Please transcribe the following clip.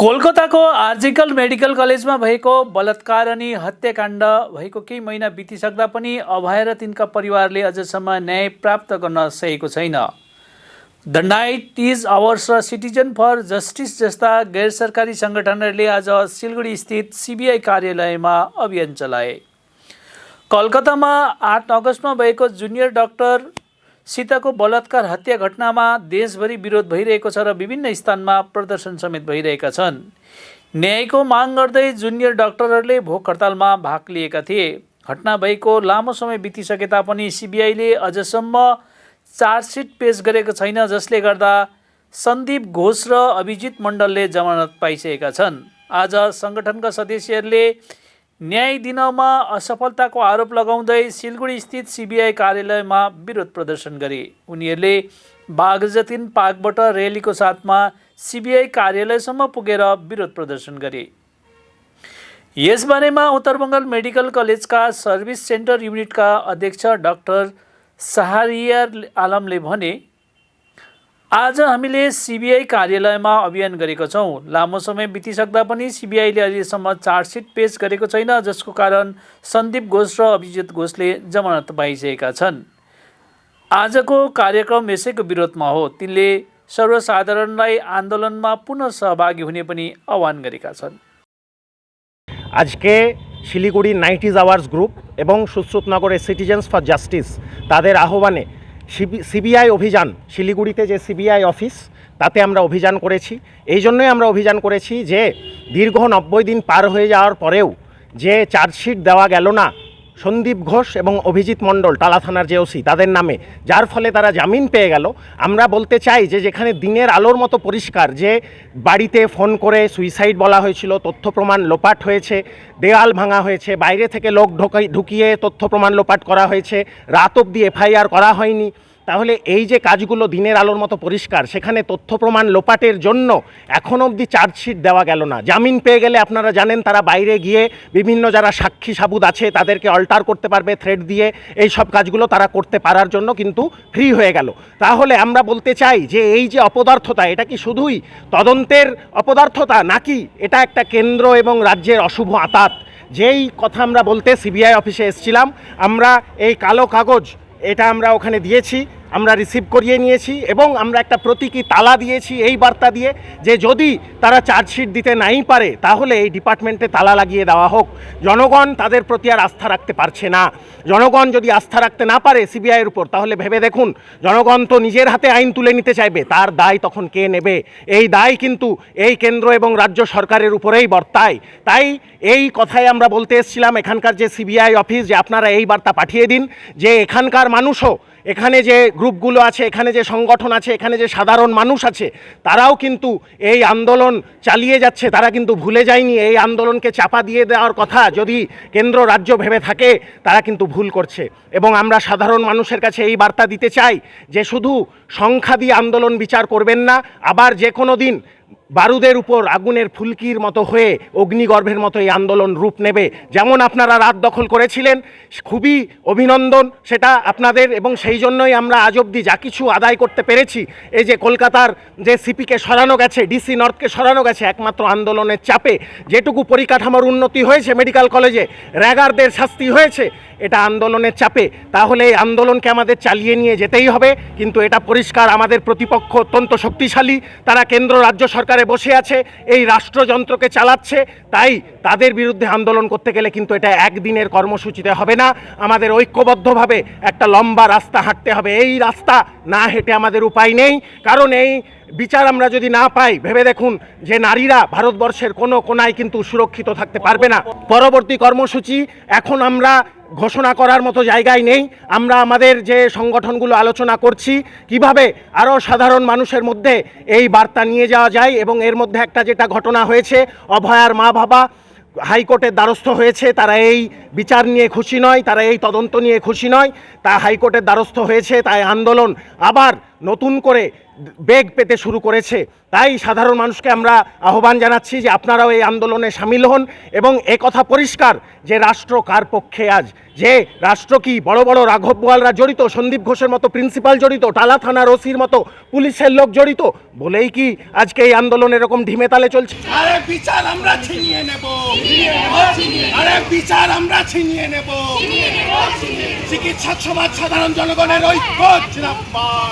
कोलकाताको आर्जिकल medical कलेजमा भएको बलात्कार अनि हत्याकाण्ड भएको केही महिना बितिसक्दा पनि अभय र तिनका परिवारले अझसम्म न्याय प्राप्त गर्न सकेको छैन। द नाइट इज आवर्स र सिटिजन फर जस्टिस जस्ता गैर सरकारी सङ्गठनहरूले आज सिलगढी स्थित सिबिआई कार्यालयमा अभियान चलाए। कोलकातामा 8 अगस्तमा भएको जुनियर डाक्टर सीताको बलात्कार हत्या घटनामा देशभरि विरोध भइरहेको छ र विभिन्न स्थानमा प्रदर्शन समेत भइरहेका छन्। न्यायको माग गर्दै जुनियर डाक्टरहरूले भोक हडतालमा भाग लिएका थिए। घटना भएको लामो समय बितिसके तापनि सिबिआईले अझसम्म चार्जसिट पेश गरेको छैन, जसले गर्दा सन्दीप घोष र अभिजित मण्डलले जमानत पाइसकेका छन्। आज सङ्गठनका सदस्यहरूले न्याय दिनमा असफलताको आरोप लगाउँदै सिलगढी स्थित सिबिआई कार्यालयमा विरोध प्रदर्शन गरे। उनीहरूले बागजतिन पार्कबाट र्यालीको साथमा सिबिआई कार्यालयसम्म पुगेर विरोध प्रदर्शन गरे। यसबारेमा उत्तर बङ्गाल मेडिकल कलेजका सर्भिस सेन्टर युनिटका अध्यक्ष डाक्टर शाहरियार आलमले भने, आज हामीले सिबिआई कार्यालयमा अभियान गरेका छौँ। लामो समय बितिसक्दा पनि सिबिआईले अहिलेसम्म चार्जसिट पेश गरेको छैन, जसको कारण सन्दीप घोष र अभिजित घोषले जमानत पाइसकेका छन्। आजको कार्यक्रम यसैको विरोधमा हो। तिनले सर्वसाधारणलाई आन्दोलनमा पुनः सहभागी हुने पनि आह्वान गरेका छन्। आज के Siliguri night is ours group এবং সুশ্রুতনগরের সিটিজেন্স ফর জাস্টিস তাদের আহ্বানে সিবিআই অভিযান, শিলিগুড়িতে যে সিবিআই অফিস তাতে আমরা অভিযান করেছি। এই জন্যই আমরা অভিযান করেছি যে দীর্ঘ 90 দিন পার হয়ে যাওয়ার পরেও যে চার্জশিট দেওয়া গেল না সন্দীপ ঘোষ এবং অভিজিৎ মণ্ডল টালা থানার যে ওসি তাদের নামে, যার ফলে তারা জামিন পেয়ে গেল। আমরা বলতে চাই যে যেখানে দিনের আলোর মতো পরিষ্কার যে বাড়িতে ফোন করে সুইসাইড বলা হয়েছিল, তথ্য প্রমাণ লোপাট হয়েছে, দেওয়াল ভাঙা হয়েছে, বাইরে থেকে লোক ঢুকিয়ে তথ্য প্রমাণ লোপাট করা হয়েছে, রাত অবধি এফআইআর করা হয়নি, তাহলে এই যে কাজগুলো দিনের আলোর মতো পরিষ্কার, সেখানে তথ্য প্রমাণ লোপাটের জন্য এখন অবধি চার্জশিট দেওয়া গেল না। জামিন পেয়ে গেলে আপনারা জানেন তারা বাইরে গিয়ে বিভিন্ন যারা সাক্ষী সাবুত আছে তাদেরকে অল্টার করতে পারবে থ্রেট দিয়ে, এই সব কাজগুলো তারা করতে পারার জন্য কিন্তু ফ্রি হয়ে গেল। তাহলে আমরা বলতে চাই যে এই যে অপদার্থতা, এটা কি শুধুই তদন্তের অপদার্থতা নাকি এটা একটা কেন্দ্র এবং রাজ্যের অশুভ আঁতাত? যেই কথা আমরা বলতে সিবিআই অফিসে এসেছিলাম, আমরা এই কালো কাগজ এটা আমরা ওখানে দিয়েছি, আমরা রিসিভ করিয়ে নিয়েছি এবং আমরা একটা প্রতীকী তালা দিয়েছি এই বার্তা দিয়ে যে যদি তারা চার্জশিট দিতে নাই পারে তাহলে এই ডিপার্টমেন্টে তালা লাগিয়ে দেওয়া হোক। জনগণ তাদের প্রতি আর আস্থা রাখতে পারছে না। জনগণ যদি আস্থা রাখতে না পারে সিবিআইয়ের উপর, তাহলে ভেবে দেখুন জনগণ তো নিজের হাতে আইন তুলে নিতে চাইবে, তার দায় তখন কে নেবে? এই দায় কিন্তু এই কেন্দ্র এবং রাজ্য সরকারের উপরেই বর্তায়। তাই এই কথাই আমরা বলতে এসেছিলাম এখানকার যে সিবিআই অফিস, যে আপনারা এই বার্তা পাঠিয়ে দিন যে এখানকার মানুষও, এখানে যে গ্রুপগুলো আছে, এখানে যে সংগঠন আছে, এখানে যে সাধারণ মানুষ আছে, তারাও কিন্তু এই আন্দোলন চালিয়ে যাচ্ছে। তারা কিন্তু ভুলে যায়নি। এই আন্দোলনকে চাপা দিয়ে দেওয়ার কথা যদি কেন্দ্র রাজ্য ভেবে থাকে, তারা কিন্তু ভুল করছে। এবং আমরা সাধারণ মানুষের কাছে এই বার্তা দিতে চাই যে শুধু সংখ্যা দিয়ে আন্দোলন বিচার করবেন না, আবার যে কোনো দিন বারুদের উপর আগুনের ফুলকির মতো হয়ে অগ্নিগর্ভের মতো এই আন্দোলন রূপ নেবে। যেমন আপনারা রাত দখল করেছিলেন, খুবই অভিনন্দন সেটা আপনাদের, এবং সেই জন্যই আমরা আজ অবধি যা কিছু আদায় করতে পেরেছি, এই যে কলকাতার যে সিপিকে সরানো গেছে, ডিসি নর্থকে সরানো গেছে, একমাত্র আন্দোলনের চাপে যেটুকু পরিকাঠামোর উন্নতি হয়েছে মেডিকেল কলেজে, র্যাগারদের শাস্তি হয়েছে, এটা আন্দোলনের চাপে। তাহলে এই আন্দোলনকে আমাদের চালিয়ে নিয়ে যেতেই হবে। কিন্তু এটা পরিষ্কার আমাদের প্রতিপক্ষ অত্যন্ত শক্তিশালী, তারা কেন্দ্র রাজ্য সরকারে বসে আছে, এই রাষ্ট্রযন্ত্রকে চালাচ্ছে। তাই তাদের বিরুদ্ধে আন্দোলন করতে গেলে কিন্তু এটা একদিনের কর্মসূচিতে হবে না, আমাদের ঐক্যবদ্ধভাবে একটা লম্বা রাস্তা হাঁটতে হবে। এই রাস্তা না হেঁটে আমাদের উপায় নেই, কারণ এই বিচার আমরা যদি না পাই, ভেবে দেখুন যে নারীরা ভারতবর্ষের কোনো কোনায় কিন্তু সুরক্ষিত থাকতে পারবে না। পরবর্তী কর্মসূচি এখন আমরা ঘোষণা করার মতো জায়গায় নেই। আমরা আমাদের যে সংগঠনগুলো আলোচনা করছি কিভাবে আরও সাধারণ মানুষের মধ্যে এই বার্তা নিয়ে যাওয়া যায়। এবং এর মধ্যে একটা যেটা ঘটনা হয়েছে, অভয়ার মা বাবা হাইকোর্টের দ্বারস্থ হয়েছে, তারা এই বিচার নিয়ে খুশি নয়, তারা এই তদন্ত নিয়ে খুশি নয়, তা হাইকোর্টের দ্বারস্থ হয়েছে। তাই আন্দোলন আবার নতুন করে বেগ পেতে শুরু করেছে। তাই সাধারণ মানুষকে আমরা আহ্বান জানাচ্ছি যে আপনারাও এই আন্দোলনে সামিল হন এবং কথা পরিষ্কার যে রাষ্ট্র কার পক্ষে আজ, যে রাষ্ট্র কি বড় বড় রাঘব বোয়ালরা জড়িত, সন্দীপ ঘোষের মতো প্রিন্সিপাল জড়িত, টালা থানার ওসির মতো পুলিশের লোক জড়িত বলেই কি আজকে এই আন্দোলন এরকম ঢিমে তালে চলছে? আরে বিচার আমরা ছিনিয়ে নেব, আরে বিচার আমরা ছিনিয়ে নেব। চিকিৎসা সমাজ সাধারণ জনগণের ঐক্য জিন্দাবাদ।